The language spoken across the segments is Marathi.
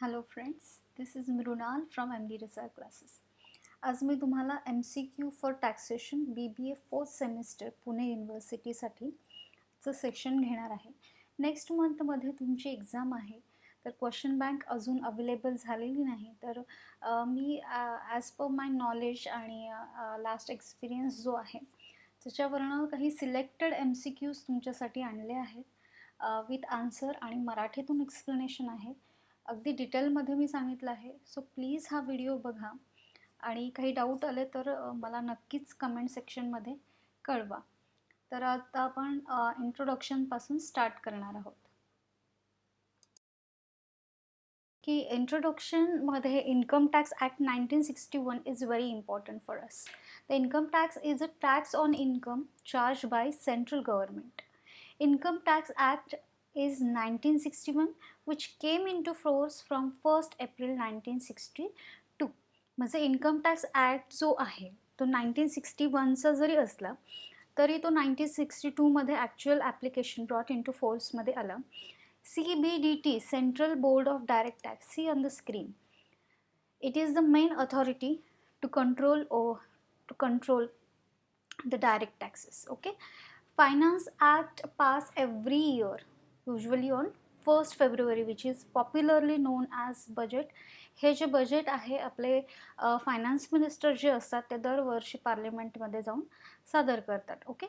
Hello friends, this is Mrinal from M D research classes. आज मी तुम्हाला MCQ for taxation BBA fourth semester Pune युनिव्हर्सिटीसाठीचं सेक्शन घेणार आहे. नेक्स्ट मंथमध्ये तुमची एक्झाम आहे, तर क्वेश्चन बँक अजून अवेलेबल झालेली नाही. तर मी ॲज पर माय नॉलेज आणि लास्ट एक्सपिरियन्स जो आहे त्याच्यावरनं काही सिलेक्टेड MCQs तुमच्यासाठी आणले आहेत विथ आन्सर आणि मराठीतून एक्सप्लेनेशन आहे. अगदी डिटेलमध्ये मी सांगितलं आहे. सो प्लीज हा व्हिडिओ बघा आणि काही डाऊट आले तर मला नक्कीच कमेंट सेक्शनमध्ये कळवा. तर आता आपण इंट्रोडक्शनपासून स्टार्ट करणार आहोत. की इंट्रोडक्शनमध्ये income tax act 1961 is very important for us. The income tax is a tax on income charge by central government. Income Tax Act is 1961 which came into force from 1st April 1962. म्हणजे इन्कम टॅक्स ॲक्ट जो आहे तो 1961चा जरी असला तरी तो 1962मध्ये actual application brought into फोर्समध्ये आला. CBDT, Central Board of Direct Tax, see on the screen. It is the main authority to control the direct taxes. Okay. Finance Act pass every year, usually on 1st February, which is popularly known as budget. हे जे बजेट आहे आपले फायनान्स मिनिस्टर जे असतात ते दरवर्षी पार्लिमेंटमध्ये जाऊन सादर करतात. ओके.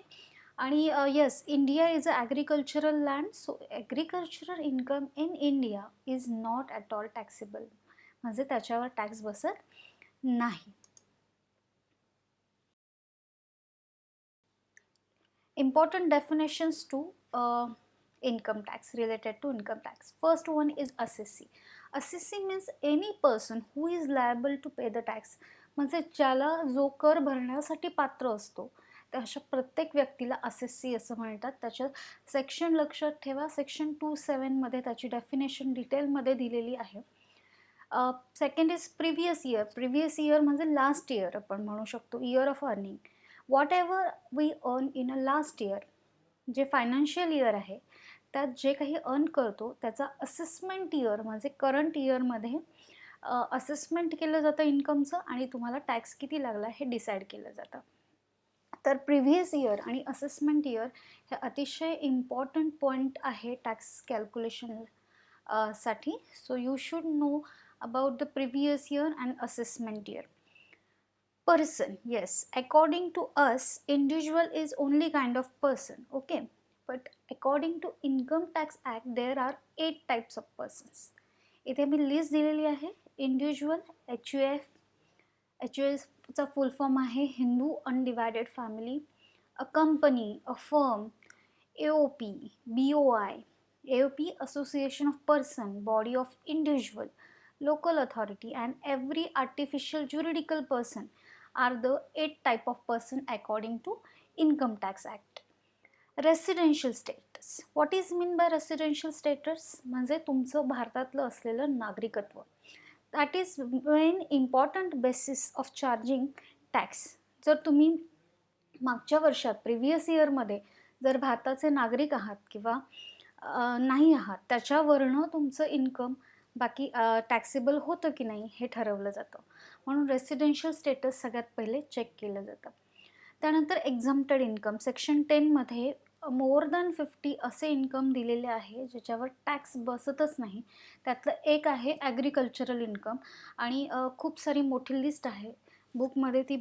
आणि yes, India is a agricultural land, so agricultural income in India is not at all taxable. म्हणजे त्याच्यावर टॅक्स बसत नाही. Important definitions to income tax, related to income tax. First one is assessee. Assessee means any person who is liable to pay the tax. म्हणजे ज्याला जो कर भरण्यासाठी पात्र असतो त्या अशा प्रत्येक व्यक्तीला असेसी असं म्हणतात. त्याच्या सेक्शन लक्षात ठेवा, सेक्शन 27मध्ये त्याची डेफिनेशन डिटेलमध्ये दिलेली आहे. Second is previous year. Previous year म्हणजे लास्ट इयर आपण म्हणू शकतो, year of earning. Whatever we earn in a last year, जे फायनान्शियल इयर आहे त्यात जे काही अर्न करतो त्याचा असेसमेंट इयर म्हणजे करंट इयरमध्ये असेसमेंट केलं जातं इन्कमचं आणि तुम्हाला टॅक्स किती लागला हे डिसाईड केलं जातं. तर प्रिव्हियस इयर आणि असेसमेंट इयर हे अतिशय इम्पॉर्टंट पॉईंट आहे टॅक्स कॅल्क्युलेशन साठी. So you should know about the previous year and assessment year. Person, yes, according to us individual is only kind of person, okay, but according to income tax act there are 8 types of persons. इथे मी लिस्ट दिलेली आहे. इंडिव्हिज्युअल, HUF चा फुल फॉर्म आहे Hindu undivided family. A company, a firm, AOP, BOI. AOP, association of person, body of individual, local authority and every artificial juridical person are the 8 type of person according to Income Tax Act. Residential status. What is mean by residential status? म्हणजे तुमचं भारतातलं असलेलं नागरिकत्व. That is main important basis of charging tax. जर तुम्ही मागच्या वर्षात प्रिव्हियस इयरमध्ये जर भारताचे नागरिक आहात किंवा नाही आहात त्याच्यावरनं तुमचं इन्कम बाकी टॅक्सेबल होतं की नाही हे ठरवलं जातं. म्हणून रेसिडेन्शियल स्टेटस सगळ्यात पहिले चेक केलं जातं. त्यानंतर एक्झम्प्टेड इन्कम. सेक्शन 10मध्ये मोर दॅन 50 असे इन्कम दिलेले आहे ज्याच्यावर टॅक्स बसतच नाही. त्यातलं एक आहे ॲग्रिकल्चरल इन्कम आणि खूप सारी मोठी लिस्ट आहे. बुकमध्ये ती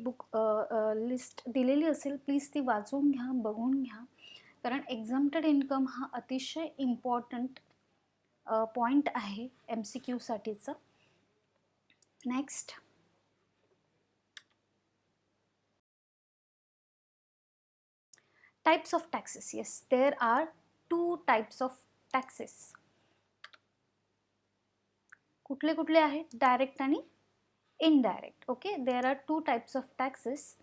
लिस्ट दिलेली असेल, प्लीज ती वाचून घ्या, बघून घ्या, कारण एक्झम्प्टेड इन्कम हा अतिशय इम्पॉर्टंट पॉईंट आहे MCQ साठीचं. Next, types of taxes. Yes, there are 2 types of taxes. कुठले कुठले आहेत? डायरेक्ट आणि indirect. Okay, there are 2 types of taxes,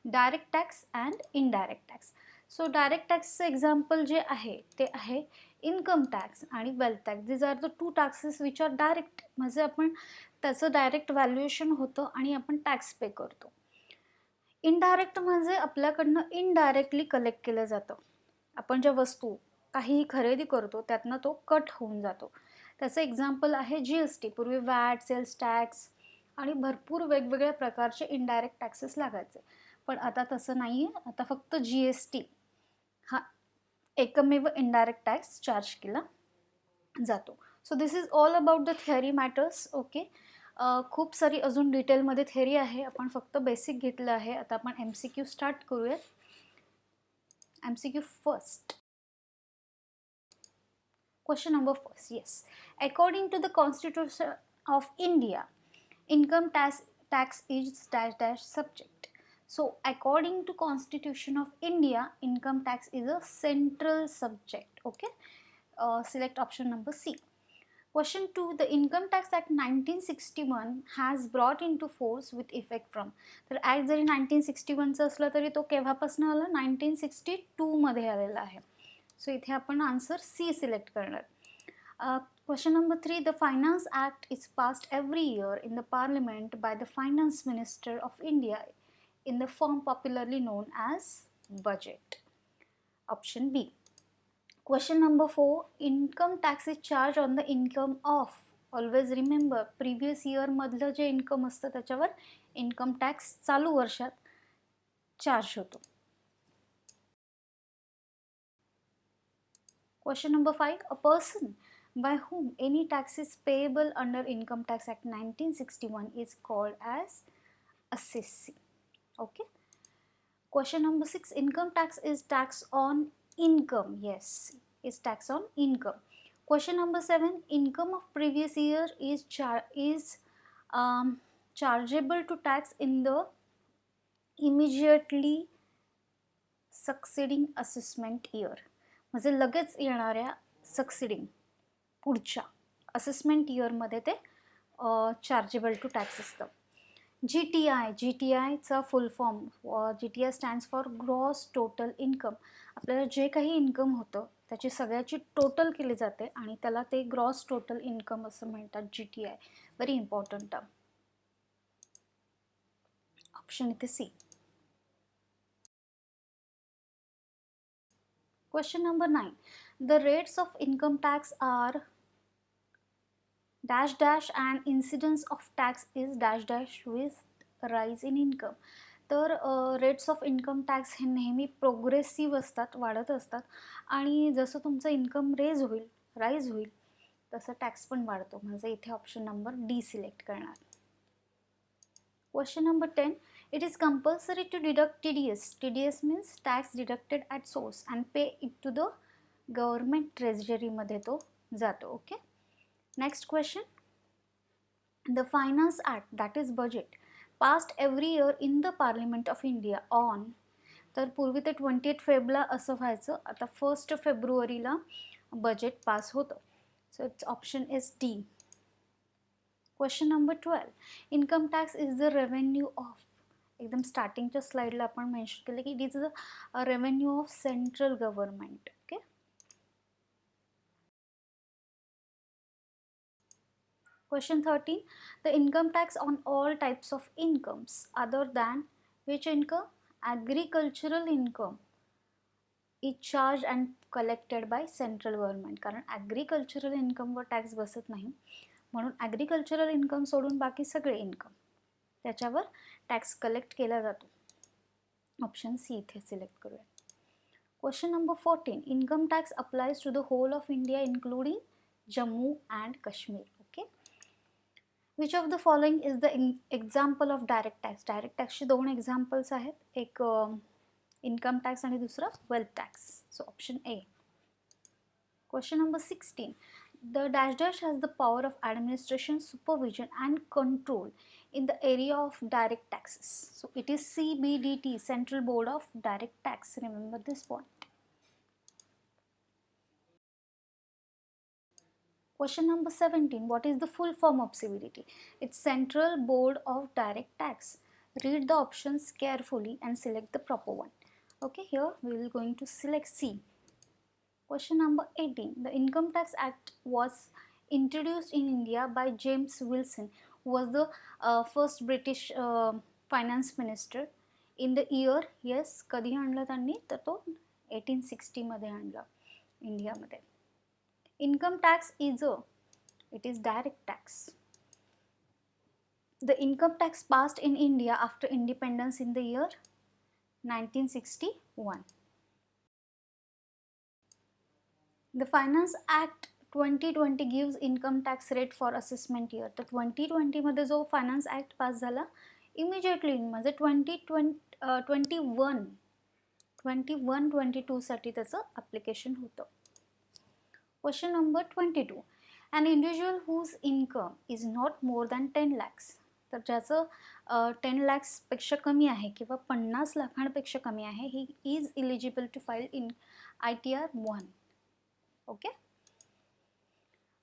direct tax and indirect tax. So direct टॅक्सचं एक्झाम्पल जे आहे ते आहे इन्कम टॅक्स आणि wealth tax. These are the 2 taxes which are direct, म्हणजे आपण त्याचं डायरेक्ट व्हॅल्युएशन होतं आणि आपण टॅक्स पे करतो. इनडायरेक्ट म्हणजे आपल्याकडनं इनडायरेक्टली कलेक्ट केलं जातं. आपण ज्या वस्तू काहीही खरेदी करतो त्यातनं तो कट होऊन जातो. त्याचं एक्झाम्पल आहे GST. पूर्वी वॅट, सेल्स टॅक्स आणि भरपूर वेगवेगळ्या प्रकारचे इनडायरेक्ट टॅक्सेस लागायचे, पण आता तसं नाही आहे. आता फक्त GST हा एकमेव इनडायरेक्ट टॅक्स चार्ज केला जातो. So this is all about the theory matters. Okay, खूप सारी अजून डिटेलमध्ये थिअरी आहे, आपण फक्त बेसिक घेतलं आहे. आता आपण MCQ स्टार्ट करूयात. MCQ first. Question number first, yes. According to the Constitution of India, income tax is dash dash subject. So according to Constitution of India, income tax is a central subject. Okay, select option number C. Question 2. The Income Tax Act 1961 has brought into force with effect from. तर ॲक्ट जरी 1961चा असला तरी तो केव्हापासून आला? 1962 मध्ये आलेला आहे. सो इथे आपण आन्सर C सिलेक्ट करणार. Question number 3. The Finance Act is passed every year in the Parliament by the Finance Minister of India in the form popularly known as budget. Option B. Question number 4. Income tax is charged on the income of. Always remember, previous year मधलं जे इन्कम असतं त्याच्यावर इन्कम टॅक्स चालू वर्षात चार्ज होतो. Question number 5. A person by whom any tax is payable under Income Tax Act 1961 is called as assessee. Okay. Question number 6. Income tax is tax on income. Yes, is tax on income. Question number 7. Income of previous year is chargeable to tax in the immediately succeeding assessment year. म्हणजे लगेच येणाऱ्या सक्सिडिंग पुढच्या असेसमेंट इयरमध्ये ते चार्जेबल टू टॅक्स असतं. GTIचा full form, GTI stands for gross total income. आपल्याला जे काही इन्कम होतं त्याची सगळ्याची टोटल केली जाते आणि त्याला ते ग्रॉस टोटल इन्कम असं म्हणतात. GTI very important term. Option इथे C. Question number 9. The rates of income tax are dash dash and incidence of tax is dash dash with rise in income. तर रेट्स ऑफ इन्कम टॅक्स हे नेहमी प्रोग्रेसिव्ह असतात, वाढत असतात, आणि जसं तुमचं इन्कम राईज होईल तसं टॅक्स पण वाढतो. म्हणजे इथे ऑप्शन नंबर D सिलेक्ट करणार. Question number 10. It is compulsory to deduct TDS. TDS means tax deducted at source and pay it to the government treasury मध्ये तो जातो. Okay. Next question. The Finance Act, that is budget, passed every year in the Parliament of India on. तर पूर्वी ते 28 फेब्रुवारीला असं व्हायचं, आता 1 फेब्रुवारीला बजेट पास होतं. So it's option is D. Question number 12. Income tax is the revenue of. एकदम स्टार्टिंगच्या स्लाइडला आपण मेन्शन केलं की it is a revenue of central government. Okay. Question 13. The income tax on all types of incomes other than which income? Agricultural income is charged and collected by central government. कारण ॲग्रिकल्चरल इन्कमवर टॅक्स बसत नाही, म्हणून ॲग्रिकल्चरल इन्कम सोडून बाकी सगळे इन्कम त्याच्यावर टॅक्स कलेक्ट केला जातो. ऑप्शन C इथे सिलेक्ट करूया. Question number 14. Income tax applies to the whole of India including Jammu and Kashmir. Okay. Which of the following is the example of direct tax. Direct टॅक्सचे 2 एक्झाम्पल्स आहेत, एक इन्कम टॅक्स आणि दुसरा wealth tax. So option A. Question number 16. The dash dash has the power of administration, supervision and control in the area of direct taxes. So it is CBDT, Central Board of Direct Tax. Remember this point. Question number 17. What is the full form of CBDT? It's Central Board of Direct Tax. Read the options carefully and select the proper one. Okay, here we will going to select C. Question number 18. The Income Tax Act was introduced in India by James Wilson, who was the first British finance minister in the year. Yes, कधी आणलं त्यांनी, तर तो 1860 मध्ये आणलं इंडियामध्ये. Income tax is a It is direct tax. The income tax passed in India after independence in the year 1961. The Finance Act 2020 gives income tax rate for assessment year. तर 2020 मध्ये जो फायनान्स ॲक्ट पास झाला इमिजिएटली म्हणजे 21-22 साठी त्याचं ॲप्लिकेशन होतं. Question number 22. An individual whose income is not more than 10 lakhs. तर ज्याचं 10 lakhsपेक्षा कमी आहे किंवा 50 लाखांपेक्षा कमी आहे, he is eligible to file in ITR 1. Okay.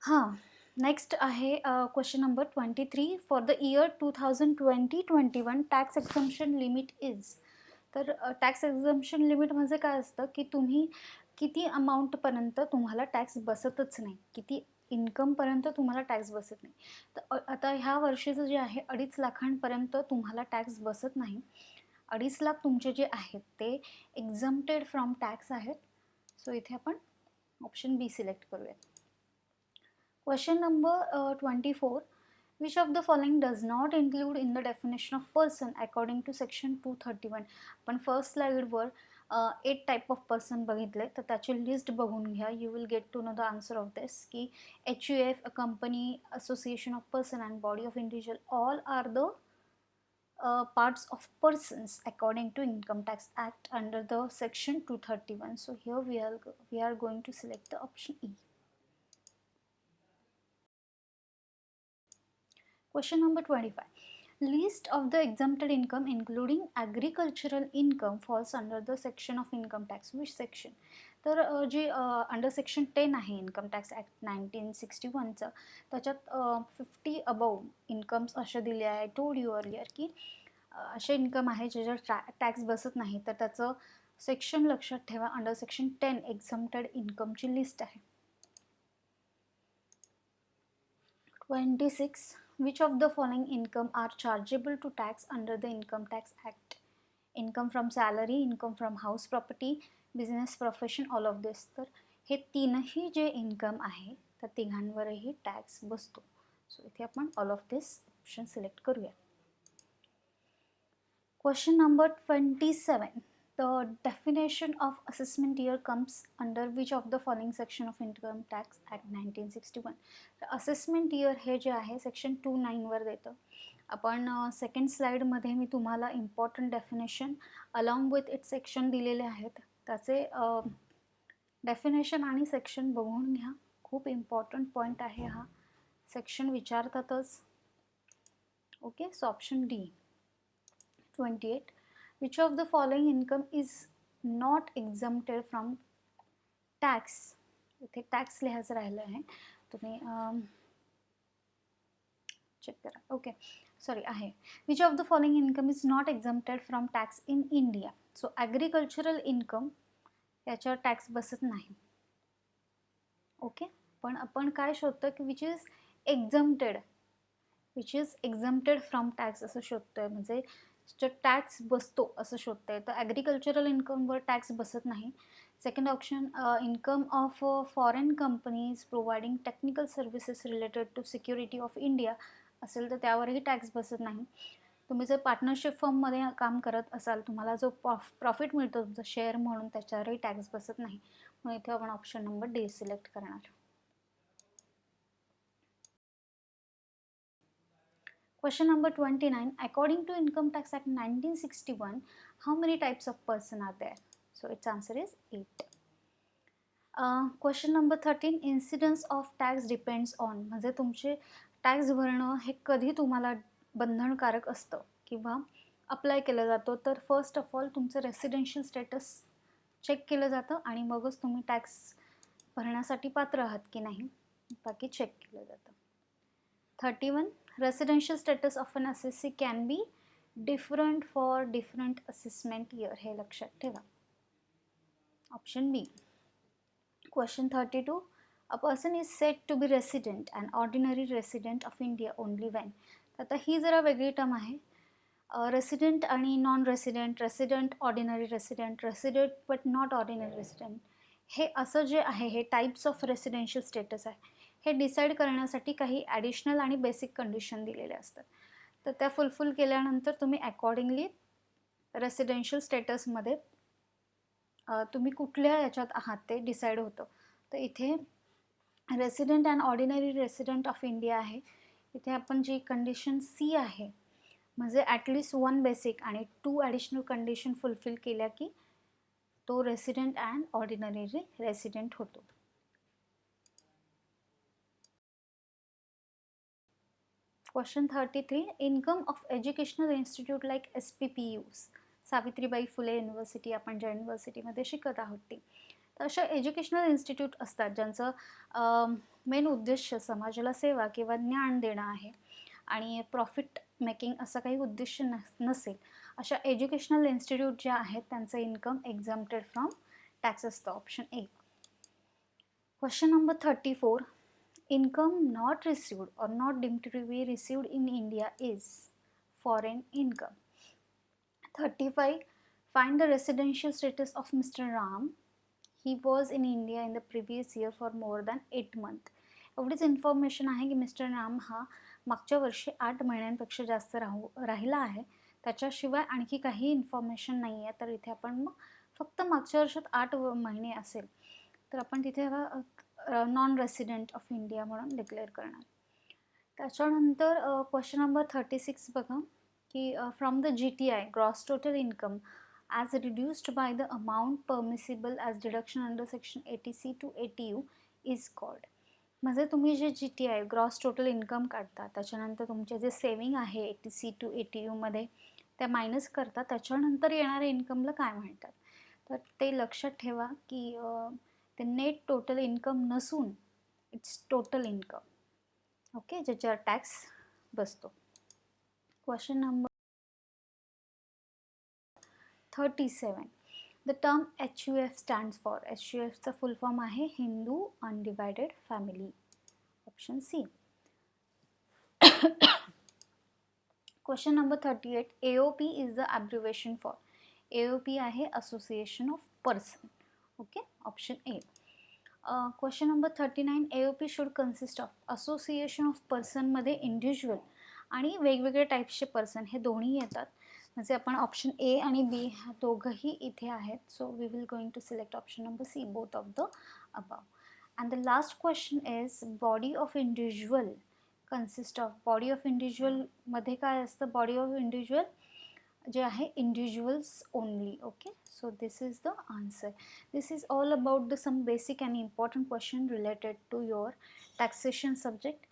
हां, नेक्स्ट आहे question number 23. For the year 2020-21 tax exemption limit is. तर टॅक्स एक्झम्पशन लिमिट म्हणजे काय असतं की तुम्ही किती अमाऊंटपर्यंत तुम्हाला टॅक्स बसतच नाही, किती इन्कमपर्यंत तुम्हाला टॅक्स बसत नाही. तर आता ह्या वर्षीचं जे आहे 2.5 लाखांपर्यंत तुम्हाला टॅक्स बसत नाही. 2.5 लाख तुमचे जे आहेत ते एक्झम्प्टेड फ्रॉम टॅक्स आहेत. सो इथे आपण ऑप्शन बी सिलेक्ट करूयात. Question number 24. Which of the following does not include in the definition of person according to section 231. आपण फर्स्ट स्लाइडवर 8 टाइप ऑफ पर्सन बघितले, तर त्याची लिस्ट बघून घ्या. You will get to know the answer of this की HUF, a company, association of person and body of individual, all are the parts of persons according to Income Tax Act under the section 231. So here we are going to select the option E. Question number 25. List of the exempted income including agricultural income falls under the section of income tax. Which section? तर जे अंडर सेक्शन 10 आहे इन्कम टॅक्स ॲक्ट 1961चं, त्याच्यात 50 अबव इन्कम्स असे दिले आहे. टोल्ड यू अर्लियर की असे इन्कम आहे ज्याच्यावर टॅक्स बसत नाही, तर त्याचं सेक्शन लक्षात ठेवा. अंडर सेक्शन 10 एक्झम्प्टेड इन्कमची लिस्ट आहे. 26. Which of the following income are chargeable to tax under the Income Tax Act? Income from salary, income from house property, business profession, all of this. तर हे तीनही जे इन्कम आहे त्या तिघांवरही टॅक्स बसतो. सो इथे आपण all of this option select करूया. Question number 27. The definition of assessment year comes under which of the following section of Income Tax Act 1961? Assessment year हे जे आहे सेक्शन 29वर देतं. आपण सेकंड स्लाइडमध्ये मी तुम्हाला important definition along with it section दिलेले आहेत. त्याचे डेफिनेशन आणि सेक्शन बघून घ्या. खूप इम्पॉर्टंट पॉईंट आहे हा. सेक्शन विचारतातच. Okay. So option D. 28. Which of the following income is not exempted from tax? इथे टॅक्स लिहायचं राहिलं आहे, तुम्ही चेक करा. ओके, सॉरी आहे. Which of the following income is not exempted from tax in India? So agricultural income याच्यावर टॅक्स बसत नाही. ओके, पण आपण काय शोधतो की which is exempted from tax असं शोधतोय, म्हणजे जो टॅक्स बसतो असं शोधतंय. तर ॲग्रिकल्चरल इन्कमवर टॅक्स बसत नाही. Second option, income of foreign companies providing technical services related to security of India असेल तर त्यावरही टॅक्स बसत नाही. तुम्ही जर पार्टनरशिप फर्ममध्ये काम करत असाल, तुम्हाला जो प्रॉफिट मिळतो तुमचं शेअर म्हणून, त्याच्यावरही टॅक्स बसत नाही. मग इथे आपण ऑप्शन नंबर डी सिलेक्ट करणार. Question number 29. According to Income Tax Act 1961, how many types of person are there? So its answer is 8. Question number 13. Incidence of tax depends on, म्हणजे तुमचे टॅक्स भरणं हे कधी तुम्हाला बंधनकारक असतं किंवा अप्लाय केलं जातं. तर फर्स्ट ऑफ ऑल तुमचं रेसिडेन्शियल स्टेटस चेक केलं जातं आणि मगच तुम्ही टॅक्स भरण्यासाठी पात्र आहात की नाही बाकी चेक केलं जातं. 31. Residential status of an assessee can be different for different assessment year. हे लक्षात ठेवा. Option B. Question 32. A person is said to be resident and ordinary resident of India only when. आता ही जरा वेगळी टर्म आहे. रेसिडेंट आणि non resident, resident ordinary resident, resident but not ordinary resident, हे असं जे आहे हे टाईप्स ऑफ रेसिडेन्शियल स्टेटस आहे. हे डिसाईड करण्यासाठी काही ॲडिशनल आणि बेसिक कंडिशन दिलेले असतात. तर त्या फुलफिल केल्यानंतर तुम्ही अकॉर्डिंगली रेसिडेन्शियल स्टेटसमध्ये तुम्ही कुठल्या याच्यात आहात ते डिसाईड होतं. तर इथे resident and ordinary resident of India आहे. इथे आपण जी कंडिशन सी आहे म्हणजे ॲटलिस्ट 1 बेसिक आणि 2 ॲडिशनल कंडिशन फुलफिल केल्या की तो रेसिडेंट अँड ऑर्डिनरी रेसिडेंट होतो. Question 33. Income of educational institute like SPPUs, Savitribai Phule university, आपण ज्या युनिव्हर्सिटीमध्ये शिकत आहोत ती. तर अशा एज्युकेशनल इन्स्टिट्यूट असतात ज्यांचं मेन उद्देश समाजाला सेवा किंवा ज्ञान देणं आहे आणि प्रॉफिट मेकिंग असं काही उद्देश नसेल. अशा एज्युकेशनल इन्स्टिट्यूट ज्या आहेत त्यांचं इन्कम एक्झाम्प्टेड फ्रॉम टॅक्स असतं. Option A. Question number 34. Income not received or not deemed to be received in India is foreign income. 35. Find the residential status of Mr. Ram. He was in India in the previous year for more than 8 months. एवढीच इन्फॉर्मेशन आहे की मिस्टर राम हा मागच्या वर्षी 8 महिन्यांपेक्षा जास्त राहिला आहे. त्याच्याशिवाय आणखी काही इन्फॉर्मेशन नाही आहे. तर इथे आपण मग फक्त मागच्या वर्षात 8 महिने असेल तर आपण तिथे नॉन रेसिडेंट ऑफ इंडिया म्हणून डिक्लेअर करणार. त्याच्यानंतर क्वेश्चन नंबर 36 बघा की from the GTI gross total income as reduced by the amount permissible as deduction under section 80C to 80U is called. म्हणजे तुम्ही जे GTI ग्रॉस टोटल इन्कम काढता त्याच्यानंतर तुमचे जे सेविंग आहे 80C to 80U मध्ये त्या मायनस करता त्याच्यानंतर येणाऱ्या इन्कमला काय म्हणतात. तर ते लक्षात ठेवा की ते नेट टोटल इन्कम नसून इट्स टोटल इन्कम. ओके, ज्याच्यावर टॅक्स बसतो. Question number 37. The term HUF stands for. HUFचा फुल फॉर्म आहे Hindu undivided family. Option C. Question number 38. AOP is the abbreviation for. AOP आहे association of person. Okay, option A. Question number 39. AOP should consist of. Association of पर्सनमध्ये इंडिव्हिज्युअल आणि वेगवेगळे टाईप्सचे पर्सन हे दोन्ही येतात. म्हणजे आपण ऑप्शन ए आणि बी ह्या दोघंही इथे आहेत. So we will going to select option number C, both of the above. And the last question is body of individual consist of. Body of इंडिव्हिज्युअलमध्ये काय असतं. बॉडी ऑफ इंडिव्हिज्युअल जे आहे individuals only. Okay, so this is the answer. This is all about the some basic and important question related to your taxation subject.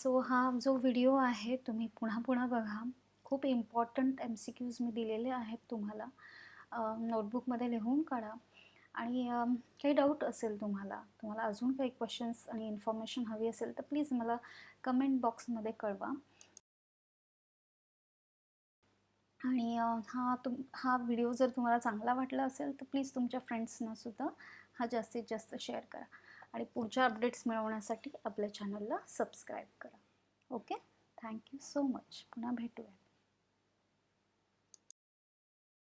So हा जो व्हिडिओ आहे तुम्ही पुन्हा पुन्हा बघा. खूप इम्पॉर्टंट MCQs मी दिलेले आहेत तुम्हाला. नोटबुकमध्ये लिहून काढा आणि काही डाऊट असेल तुम्हाला अजून काही क्वेश्चन्स आणि इन्फॉर्मेशन हवी असेल तर प्लीज मला कमेंट बॉक्समध्ये कळवा. आणि हा व्हिडिओ जर तुम्हाला चांगला वाटला असेल तर प्लीज तुमच्या फ्रेंड्सना सुद्धा हा जास्तीत जास्त शेअर करा आणि पुढच्या अपडेट्स मिळवण्यासाठी आपल्या चॅनलला सबस्क्राईब करा. Okay, thank you so much. पुन्हा भेटूया.